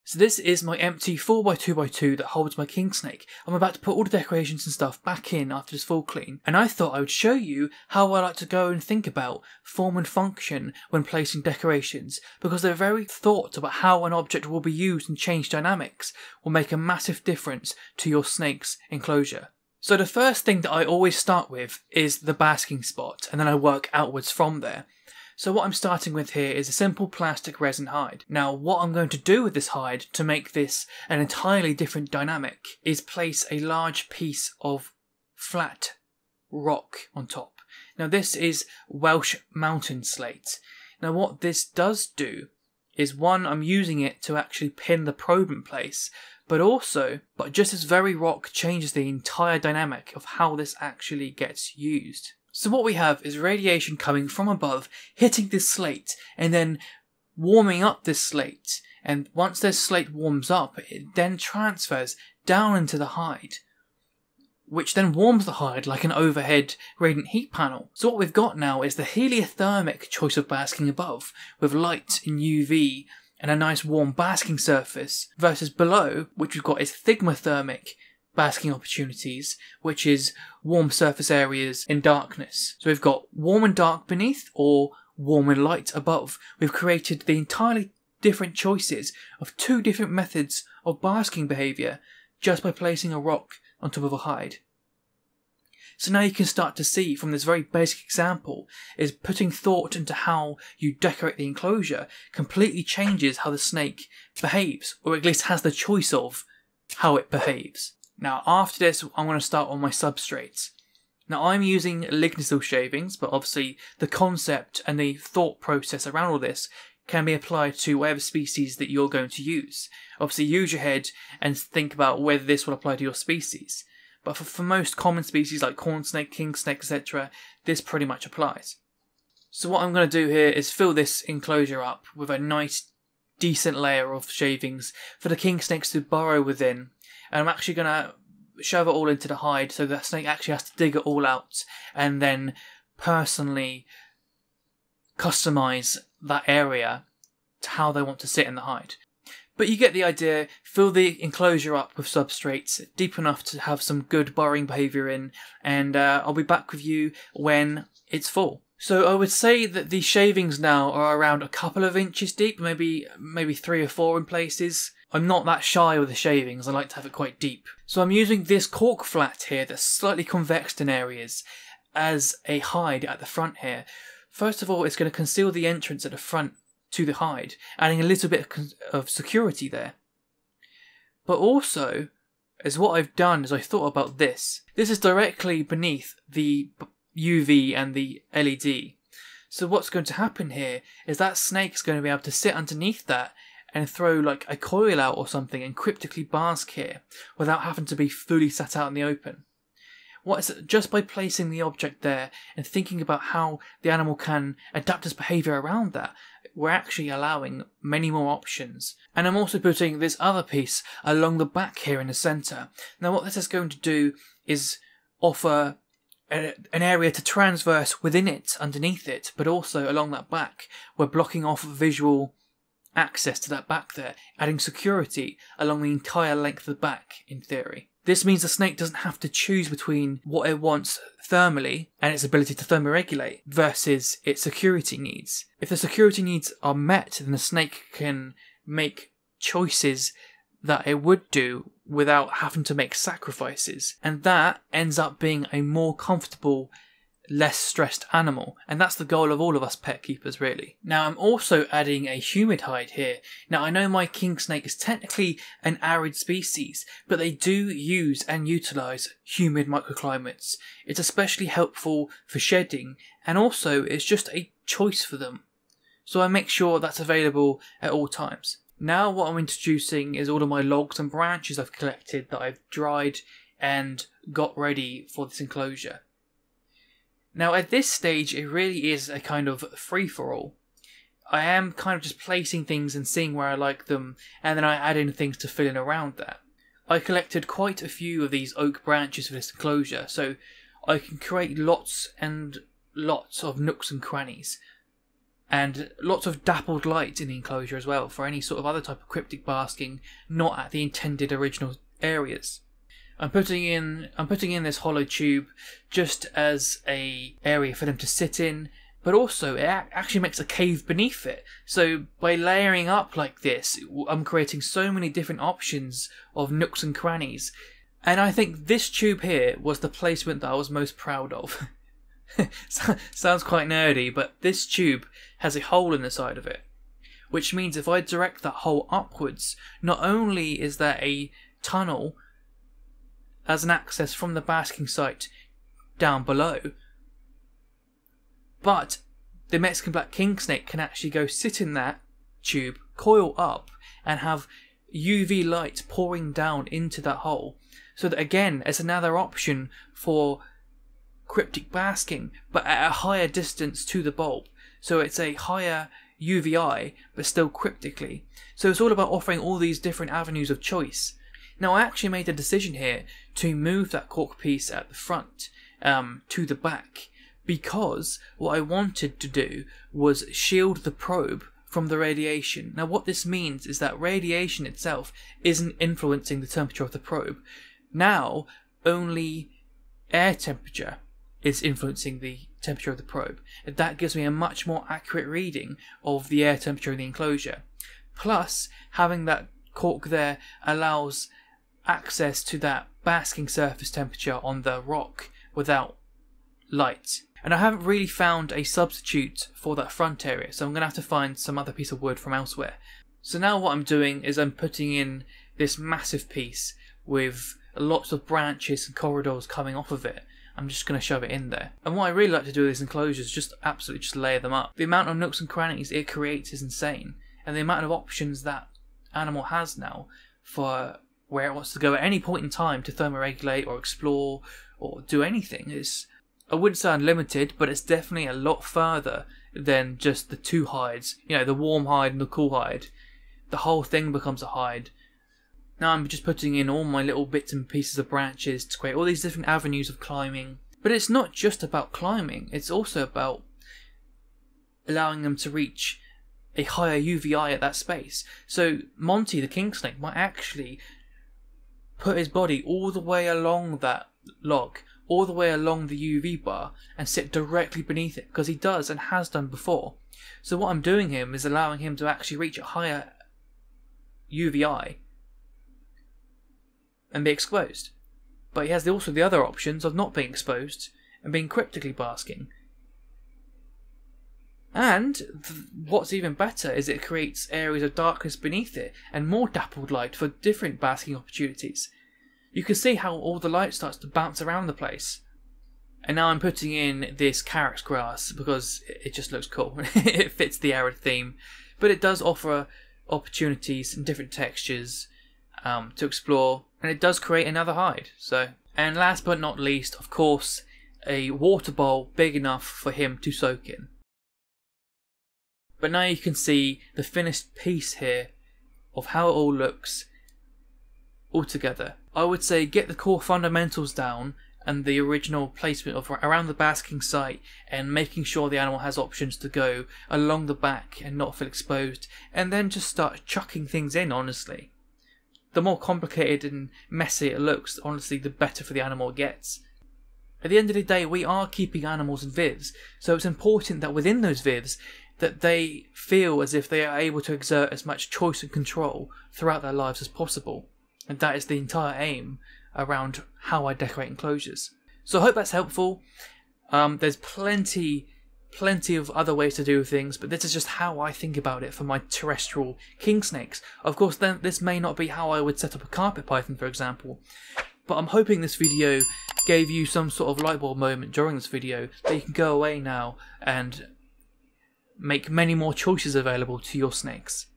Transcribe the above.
So this is my empty 4x2x2 that holds my king snake. I'm about to put all the decorations and stuff back in after this full clean, and I thought I would show you how I like to go and think about form and function when placing decorations, because their very thought about how an object will be used and change dynamics will make a massive difference to your snake's enclosure. So the first thing that I always start with is the basking spot, and then I work outwards from there. So what I'm starting with here is a simple plastic resin hide. Now what I'm going to do with this hide to make this an entirely different dynamic is place a large piece of flat rock on top. Now this is Welsh mountain slate. Now what this does do is, one, I'm using it to actually pin the probe in place, but just this very rock changes the entire dynamic of how this actually gets used. So what we have is radiation coming from above, hitting this slate, and then warming up this slate. And once this slate warms up, it then transfers down into the hide, which then warms the hide like an overhead radiant heat panel. So what we've got now is the heliothermic choice of basking above, with light and UV and a nice warm basking surface, versus below, which we've got is thigmothermic basking opportunities, which is warm surface areas in darkness. So we've got warm and dark beneath, or warm and light above. We've created the entirely different choices of two different methods of basking behaviour just by placing a rock on top of a hide. So now you can start to see from this very basic example is putting thought into how you decorate the enclosure completely changes how the snake behaves, or at least has the choice of how it behaves. Now after this, I'm going to start on my substrates. Now I'm using lignosyl shavings, but obviously the concept and the thought process around all this can be applied to whatever species that you're going to use. Obviously use your head and think about whether this will apply to your species. But for most common species like corn snake, king snake, etc., this pretty much applies. So what I'm going to do here is fill this enclosure up with a nice decent layer of shavings for the king snakes to burrow within. And I'm actually going to shove it all into the hide, so the snake actually has to dig it all out and then personally customize that area to how they want to sit in the hide. But you get the idea. Fill the enclosure up with substrates deep enough to have some good burrowing behaviour in, and I'll be back with you when it's full. So I would say that the shavings now are around a couple of inches deep, maybe 3 or 4 in places. I'm not that shy with the shavings, I like to have it quite deep. So I'm using this cork flat here that's slightly convexed in areas as a hide at the front here. First of all, it's going to conceal the entrance at the front to the hide, adding a little bit of security there. But also, as what I've done is I thought about this. This is directly beneath the UV and the LED. So what's going to happen here is that snake is going to be able to sit underneath that and throw like a coil out or something and cryptically bask here without having to be fully sat out in the open. Just by placing the object there and thinking about how the animal can adapt its behaviour around that, we're actually allowing many more options. And I'm also putting this other piece along the back here in the centre. Now what this is going to do is offer an area to transverse within it, underneath it, but also along that back. We're blocking off visual access to that back there, adding security along the entire length of the back, in theory. This means the snake doesn't have to choose between what it wants thermally and its ability to thermoregulate versus its security needs. If the security needs are met, then the snake can make choices that it would do without having to make sacrifices. And that ends up being a more comfortable, less stressed animal, and that's the goal of all of us pet keepers, really. Now I'm also adding a humid hide here. Now I know my king snake is technically an arid species, but they do use and utilise humid microclimates. It's especially helpful for shedding, and also it's just a choice for them. So I make sure that's available at all times. Now what I'm introducing is all of my logs and branches I've collected that I've dried and got ready for this enclosure. Now at this stage it really is a kind of free-for-all. I am kind of just placing things and seeing where I like them, and then I add in things to fill in around that. I collected quite a few of these oak branches for this enclosure, so I can create lots and lots of nooks and crannies. and lots of dappled light in the enclosure as well for any sort of other type of cryptic basking not at the intended original areas. I'm putting in this hollow tube just as a area for them to sit in, but also it actually makes a cave beneath it. So by layering up like this, I'm creating so many different options of nooks and crannies. And I think this tube here was the placement that I was most proud of. Sounds quite nerdy, but this tube has a hole in the side of it, which means if I direct that hole upwards, not only is there a tunnel as an access from the basking site down below, but the Mexican black king snake can actually go sit in that tube, coil up, and have UV light pouring down into that hole. So that again, it's another option for cryptic basking, but at a higher distance to the bulb. So it's a higher UVI, but still cryptically. So it's all about offering all these different avenues of choice. Now I actually made a decision here to move that cork piece at the front to the back, because what I wanted to do was shield the probe from the radiation. Now what this means is that radiation itself isn't influencing the temperature of the probe. Now only air temperature is influencing the temperature of the probe, and that gives me a much more accurate reading of the air temperature in the enclosure. Plus, having that cork there allows access to that basking surface temperature on the rock without light. And I haven't really found a substitute for that front area, so I'm going to have to find some other piece of wood from elsewhere. So now what I'm doing is I'm putting in this massive piece with lots of branches and corridors coming off of it. I'm just going to shove it in there. And what I really like to do with these enclosures is just absolutely just layer them up. The amount of nooks and crannies it creates is insane. And the amount of options that animal has now for where it wants to go at any point in time to thermoregulate or explore or do anything is, I wouldn't say unlimited, but it's definitely a lot further than just the two hides. You know, the warm hide and the cool hide. The whole thing becomes a hide. Now I'm just putting in all my little bits and pieces of branches to create all these different avenues of climbing. But it's not just about climbing, it's also about allowing them to reach a higher UVI at that space. So Monty, the king snake, might actually put his body all the way along that log, all the way along the UV bar, and sit directly beneath it, because he does and has done before. So what I'm doing here is allowing him to actually reach a higher UVI and be exposed. But he has also the other options of not being exposed and being cryptically basking. And what's even better is it creates areas of darkness beneath it and more dappled light for different basking opportunities. You can see how all the light starts to bounce around the place. And now I'm putting in this carrot grass because it just looks cool. It fits the arid theme, but it does offer opportunities and different textures to explore, and it does create another hide. So, and last but not least, of course, a water bowl big enough for him to soak in. But now you can see the finished piece here of how it all looks all together. I would say get the core fundamentals down and the original placement of around the basking site, and making sure the animal has options to go along the back and not feel exposed, and then just start chucking things in. Honestly, the more complicated and messy it looks, honestly, the better for the animal it gets. At the end of the day, we are keeping animals in vivs, so it's important that within those vivs that they feel as if they are able to exert as much choice and control throughout their lives as possible. And that is the entire aim around how I decorate enclosures. So I hope that's helpful. There's plenty of other ways to do things, but this is just how I think about it for my terrestrial king snakes. Of course, then this may not be how I would set up a carpet python, for example. But I'm hoping this video gave you some sort of light bulb moment during this video that you can go away now and make many more choices available to your snakes.